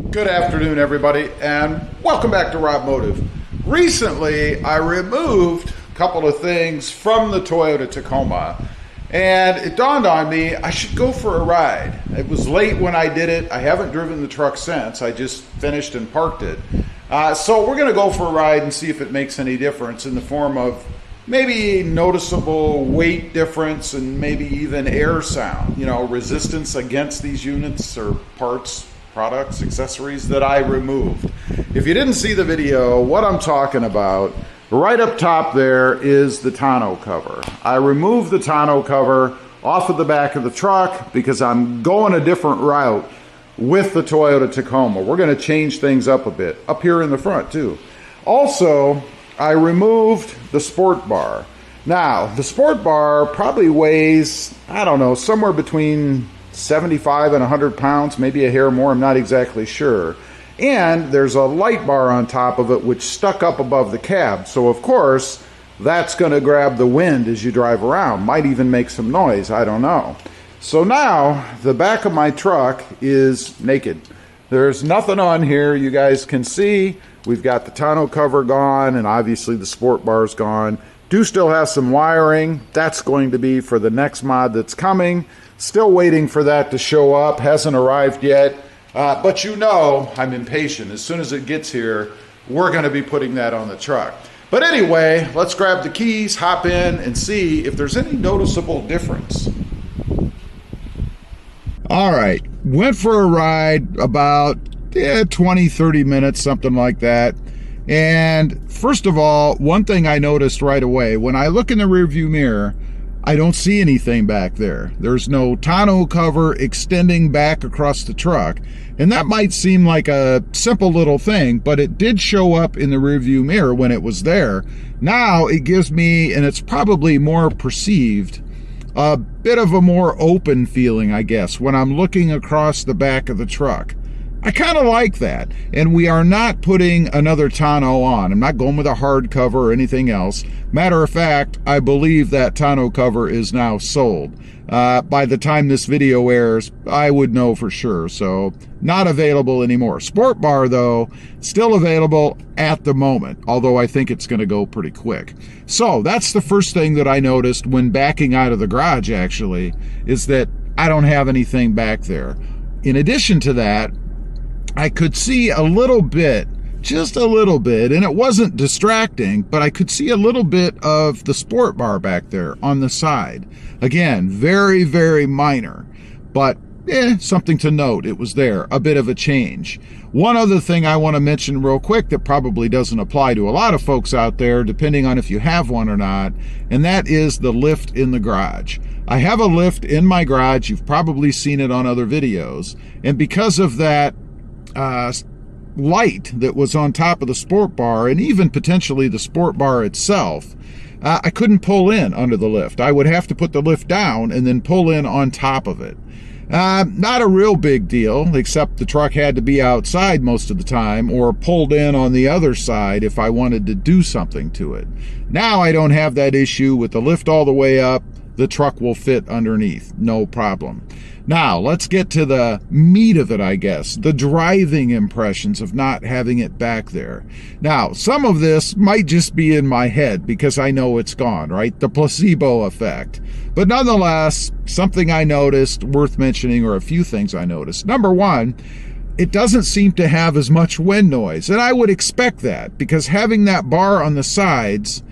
Good afternoon, everybody, and welcome back to RobMotive. Recently, I removed a couple of things from the Toyota Tacoma, and it dawned on me I should go for a ride. It was late when I did it. I haven't driven the truck since. I just finished and parked it. So we're going to go for a ride and see if it makes any difference in the form of maybe noticeable weight difference and maybe even air sound, resistance against these units or parts, products, accessories that I removed. If you didn't see the video, what I'm talking about, right up top there is the tonneau cover. I removed the tonneau cover off of the back of the truck because I'm going a different route with the Toyota Tacoma. We're going to change things up a bit, up here in the front too. Also, I removed the sport bar. Now, the sport bar probably weighs, I don't know, somewhere between 75 and 100 pounds, maybe a hair more, I'm not exactly sure. And there's a light bar on top of it which stuck up above the cab. So of course, that's going to grab the wind as you drive around. Might even make some noise, I don't know. So now, the back of my truck is naked. There's nothing on here you guys can see. We've got the tonneau cover gone, and obviously the sport bar's gone. Do still have some wiring. That's going to be for the next mod that's coming. Still waiting for that to show up. Hasn't arrived yet. But I'm impatient. As soon as it gets here, we're going to be putting that on the truck. But anyway, let's grab the keys, hop in, and see if there's any noticeable difference. All right, went for a ride about 20-30 minutes, something like that. And first of all, one thing I noticed right away, when I look in the rearview mirror, I don't see anything back there. There's no tonneau cover extending back across the truck. And that might seem like a simple little thing, but it did show up in the rearview mirror when it was there. Now it gives me, and it's probably more perceived, a bit of a more open feeling, I guess, when I'm looking across the back of the truck. I kind of like that. And we are not putting another tonneau on. I'm not going with a hard cover or anything else. Matter of fact, I believe that tonneau cover is now sold. By the time this video airs, I would know for sure. So not available anymore. Sport bar, though, still available at the moment, although I think it's going to go pretty quick. So that's the first thing that I noticed when backing out of the garage, actually, is that I don't have anything back there. In addition to that, I could see a little bit, just a little bit, and it wasn't distracting, but I could see a little bit of the sport bar back there on the side. Again, very, very minor, but something to note. It was there, a bit of a change. One other thing I want to mention real quick that probably doesn't apply to a lot of folks out there, depending on if you have one or not, and that is the lift in the garage. I have a lift in my garage. You've probably seen it on other videos, and because of that light that was on top of the sport bar, and even potentially the sport bar itself, I couldn't pull in under the lift. I would have to put the lift down and then pull in on top of it. Not a real big deal, except the truck had to be outside most of the time or pulled in on the other side if I wanted to do something to it. Now I don't have that issue. With the lift all the way up, the truck will fit underneath, no problem. Now, let's get to the meat of it, I guess, the driving impressions of not having it back there. Now, some of this might just be in my head because I know it's gone, right? The placebo effect. But nonetheless, something I noticed worth mentioning, or a few things I noticed. Number one, it doesn't seem to have as much wind noise, and I would expect that because having that bar on the sides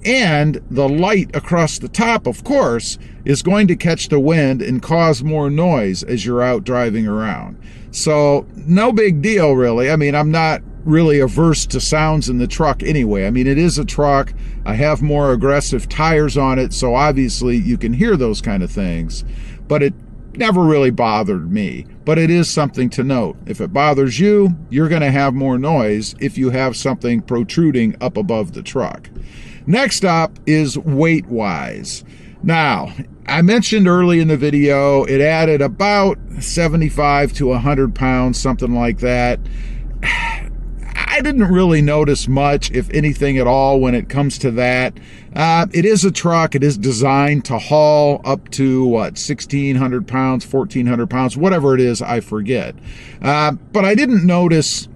and the light across the top, of course, is going to catch the wind and cause more noise as you're out driving around. So no big deal, really. I mean, I'm not really averse to sounds in the truck anyway. I mean, it is a truck. I have more aggressive tires on it, so obviously you can hear those kind of things. But it never really bothered me. But it is something to note. If it bothers you, you're going to have more noise if you have something protruding up above the truck. Next up is weight-wise. Now, I mentioned early in the video, it added about 75 to 100 pounds, something like that. I didn't really notice much, if anything at all, when it comes to that. It is a truck. It is designed to haul up to, 1,600 pounds, 1,400 pounds, whatever it is, I forget. But I didn't notice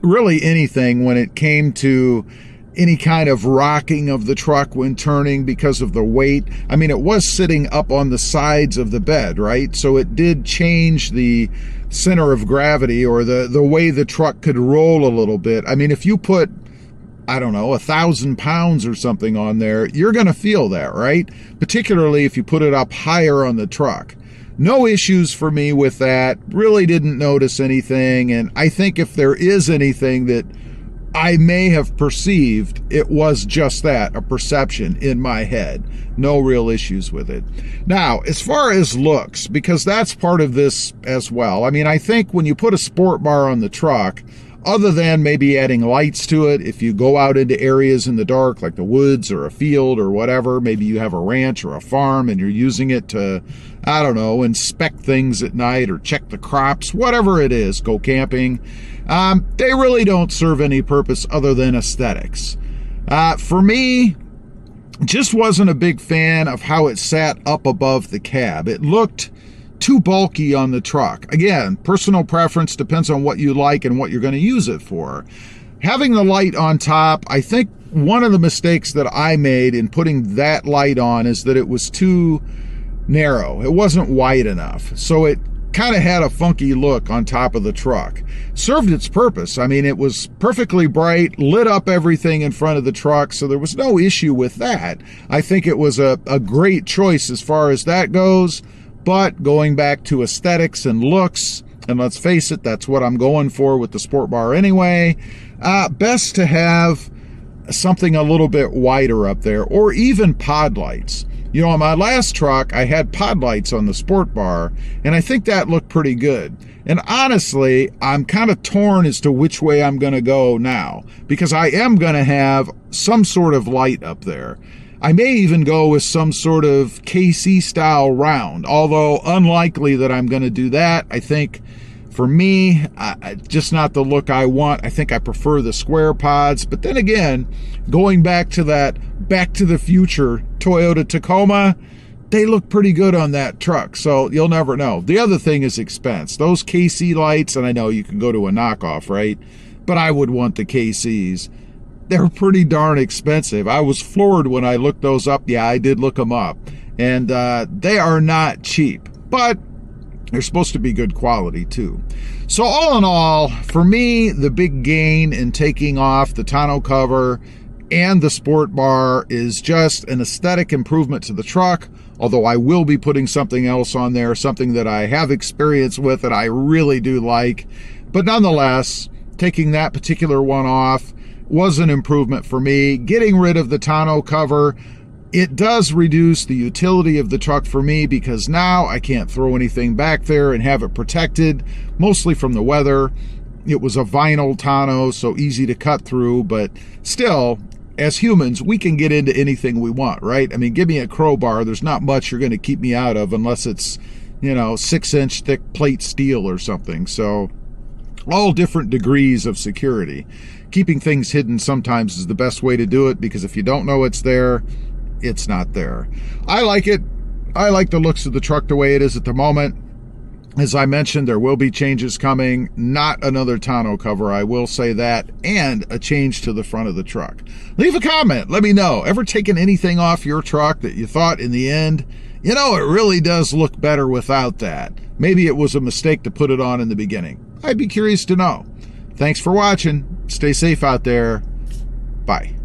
really anything when it came to any kind of rocking of the truck when turning because of the weight. I mean, it was sitting up on the sides of the bed, right? So it did change the center of gravity, or the way the truck could roll a little bit. I mean, if you put, I don't know, 1,000 pounds or something on there, you're going to feel that, right? Particularly if you put it up higher on the truck. No issues for me with that. Really didn't notice anything. And I think if there is anything that I may have perceived, it was just that, a perception in my head. No real issues with it. Now, as far as looks, because that's part of this as well. I mean, I think when you put a sport bar on the truck, other than maybe adding lights to it, if you go out into areas in the dark, like the woods or a field or whatever, maybe you have a ranch or a farm and you're using it to, I don't know, inspect things at night or check the crops, whatever it is, go camping. They really don't serve any purpose other than aesthetics. For me, just wasn't a big fan of how it sat up above the cab. It looked too bulky on the truck. Again, personal preference, depends on what you like and what you're going to use it for. Having the light on top, I think one of the mistakes that I made in putting that light on is that it was too narrow. It wasn't wide enough. So it kind of had a funky look on top of the truck. Served its purpose. I mean, it was perfectly bright, lit up everything in front of the truck, so there was no issue with that. I think it was a great choice as far as that goes. But going back to aesthetics and looks, and let's face it, that's what I'm going for with the sport bar anyway, best to have something a little bit wider up there, or even pod lights. You know, on my last truck, I had pod lights on the sport bar, and I think that looked pretty good. And honestly, I'm kind of torn as to which way I'm going to go now, because I am going to have some sort of light up there. I may even go with some sort of KC style round, although unlikely that I'm going to do that. I think for me, just not the look I want. I think I prefer the square pods. But then again, going back to that Back to the Future Toyota Tacoma, they look pretty good on that truck, so you'll never know. The other thing is expense. Those KC lights, and I know you can go to a knockoff, right? But I would want the KCs. They're pretty darn expensive. I was floored when I looked those up. Yeah, I did look them up. And they are not cheap, but they're supposed to be good quality too. So all in all, for me, the big gain in taking off the tonneau cover and the sport bar is just an aesthetic improvement to the truck, although I will be putting something else on there, something that I have experience with that I really do like. But nonetheless, taking that particular one off was an improvement for me. Getting rid of the tonneau cover, it does reduce the utility of the truck for me, because now I can't throw anything back there and have it protected, mostly from the weather. It was a vinyl tonneau, so easy to cut through, but still, as humans, we can get into anything we want, right? I mean, give me a crowbar. There's not much you're going to keep me out of unless it's, 6-inch thick plate steel or something. So all different degrees of security. Keeping things hidden sometimes is the best way to do it, because if you don't know it's there, it's not there. I like it. I like the looks of the truck the way it is at the moment. As I mentioned, there will be changes coming. Not another tonneau cover, I will say that, and a change to the front of the truck. Leave a comment. Let me know. Ever taken anything off your truck that you thought in the end, it really does look better without that? Maybe it was a mistake to put it on in the beginning. I'd be curious to know. Thanks for watching. Stay safe out there. Bye.